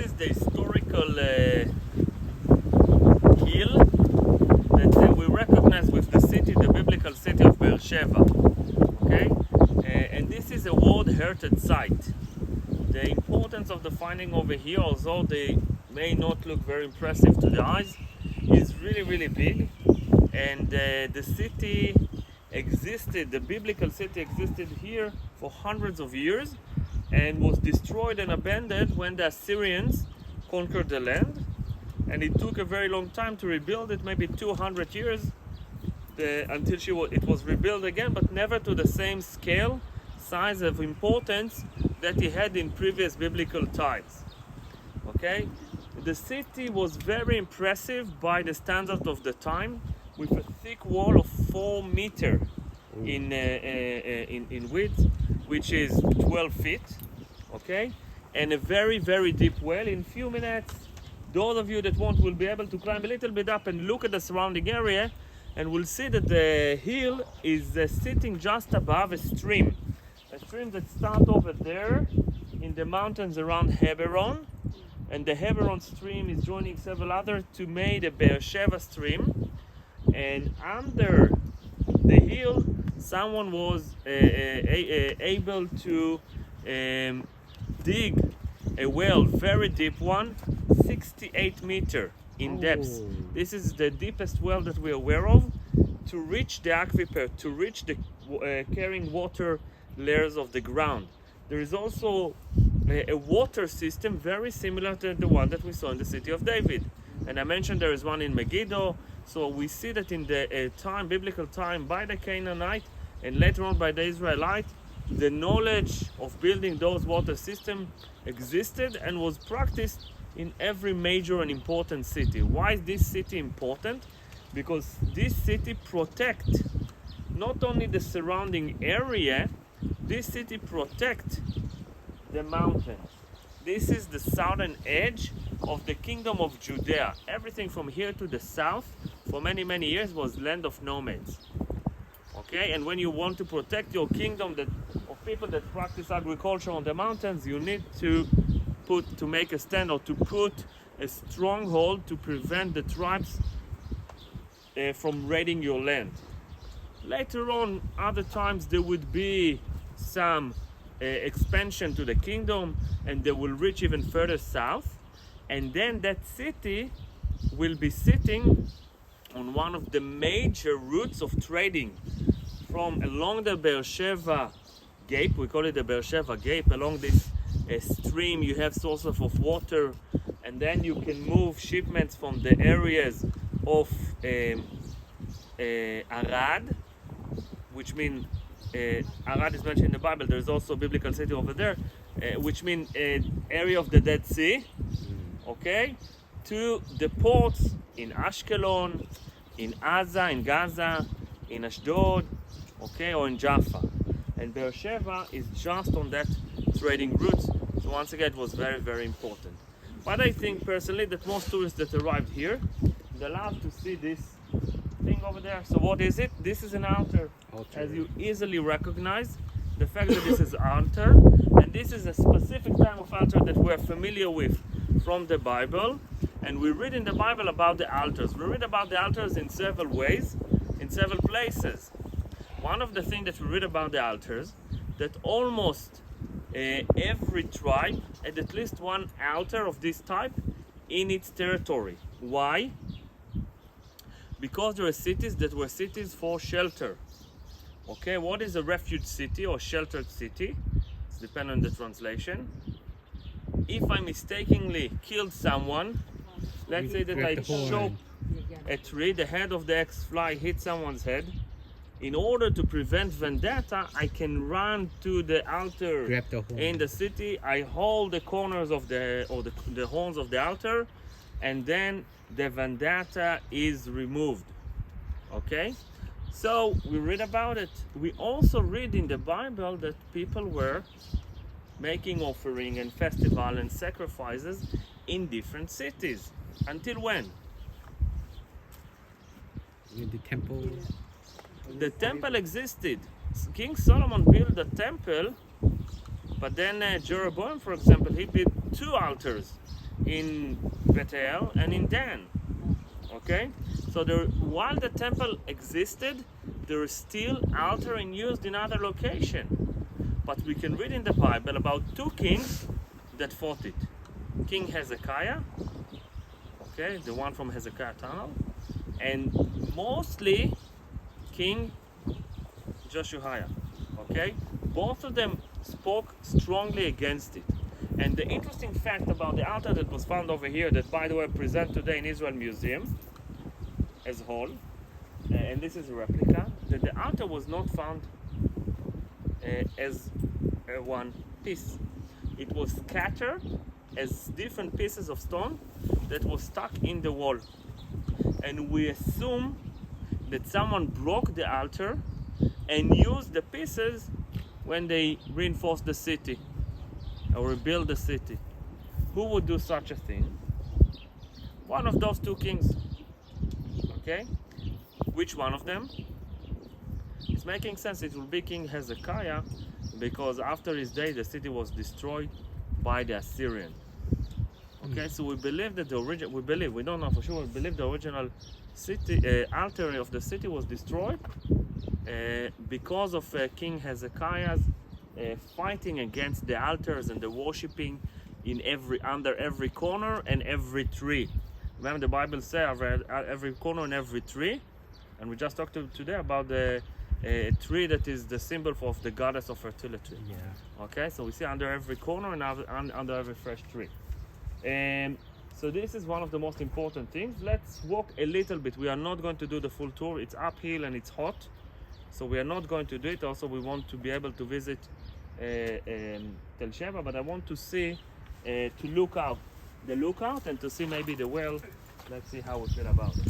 is the historical hill that we recognize with the city, the biblical city of Sheva. Okay, and this is a World Heritage Site. The importance of the finding over here, although they may not look very impressive to the eyes, is really big. And the city existed, the biblical city existed here for hundreds of years and was destroyed and abandoned when the Assyrians conquered the land. And it took a very long time to rebuild it, maybe 200 years, until it was rebuilt again, but never to the same scale, size of importance that it had in previous biblical times. Okay? The city was very impressive by the standards of the time, with a thick wall of 4 meters in width, which is 12 feet, okay? And a very deep well. In a few minutes, those of you that want will be able to climb a little bit up and look at the surrounding area, and we'll see that the hill is sitting just above a stream that starts over there in the mountains around Hebron, and the Hebron stream is joining several others to make the Beersheba stream. And under the hill, someone was able to dig a well, very deep one, 68 meters in depth. This is the deepest well that we're aware of, to reach the aquifer, to reach the carrying water layers of the ground. There is also a water system very similar to the one that we saw in the city of David. And I mentioned there is one in Megiddo. So we see that in the biblical time, by the Canaanite and later on by the Israelite, the knowledge of building those water systems existed and was practiced in every major and important city. Why is this city important? Because this city protects not only the surrounding area, this city protects the mountains. This is the southern edge of the kingdom of Judea. Everything from here to the south for many years was land of nomads. Okay, and when you want to protect your kingdom of people that practice agriculture on the mountains, you need to make a stand, or to put a stronghold to prevent the tribes from raiding your land. Later on, other times there would be some expansion to the kingdom, and they will reach even further south, and then that city will be sitting on one of the major routes of trading from along the Beersheba Gate. We call it the Beersheba Gate. Along this stream you have sources of water, and then you can move shipments from the areas of Arad, which means Arad is mentioned in the Bible. There's also a biblical city over there, which means area of the Dead Sea, okay, to the ports in Ashkelon, in Gaza, in Ashdod, okay, or in Jaffa. And Beersheba is just on that trading route. So once again, it was very important. But I think personally that most tourists that arrived here, they love to see this thing over there. So what is it? This is an altar. As you easily recognize, the fact that this is altar, and this is a specific type of altar that we're familiar with from the Bible. And we read in the Bible about the altars. We read about the altars in several ways, in several places. One of the things that we read about the altars, that almost every tribe had at least one altar of this type in its territory. Why? Because there were cities that were cities for shelter. Okay, what is a refuge city or sheltered city? It's depending on the translation. If I mistakenly killed someone, let's say that I chop a tree, the head of the X-fly hit someone's head. In order to prevent vendetta, I can run to the altar in the city. I hold the corners of the horns of the altar, and then the vendetta is removed. Okay? So we read about it. We also read in the Bible that people were making offering and festival and sacrifices in different cities. Until when? The temple. The temple existed. King Solomon built a temple, but then Jeroboam, for example, he built 2 altars. in Bethel and in Dan. Okay, so while the temple existed, there is still altar in used in other location. But we can read in the Bible about two kings that fought it. King Hezekiah, okay, the one from Hezekiah Tunnel, and mostly King Josiah. Okay, both of them spoke strongly against it. And the interesting fact about the altar that was found over here, that by the way present today in Israel Museum as a whole, and this is a replica, that the altar was not found as one piece. It was scattered as different pieces of stone that was stuck in the wall. And we assume that someone broke the altar and used the pieces when they reinforced the city or rebuild the city. Who would do such a thing? One of those two kings. Okay? Which one of them? It's making sense. It will be King Hezekiah, because after his day the city was destroyed by the Assyrian. Okay, so we believe that we don't know for sure, we believe the original city altar of the city was destroyed because of King Hezekiah's fighting against the altars and the worshipping in under every corner and every tree. Remember the Bible says every corner and every tree, and we just talked today about the tree that is the symbol of the goddess of fertility. Yeah. Okay, so we see under every corner and under every fresh tree. So this is one of the most important things. Let's walk a little bit. We are not going to do the full tour. It's uphill and it's hot, so we are not going to do it. Also, we want to be able to visit Tel Sheva, but I want to see, to look out the lookout and to see maybe the well. Let's see how we feel about it.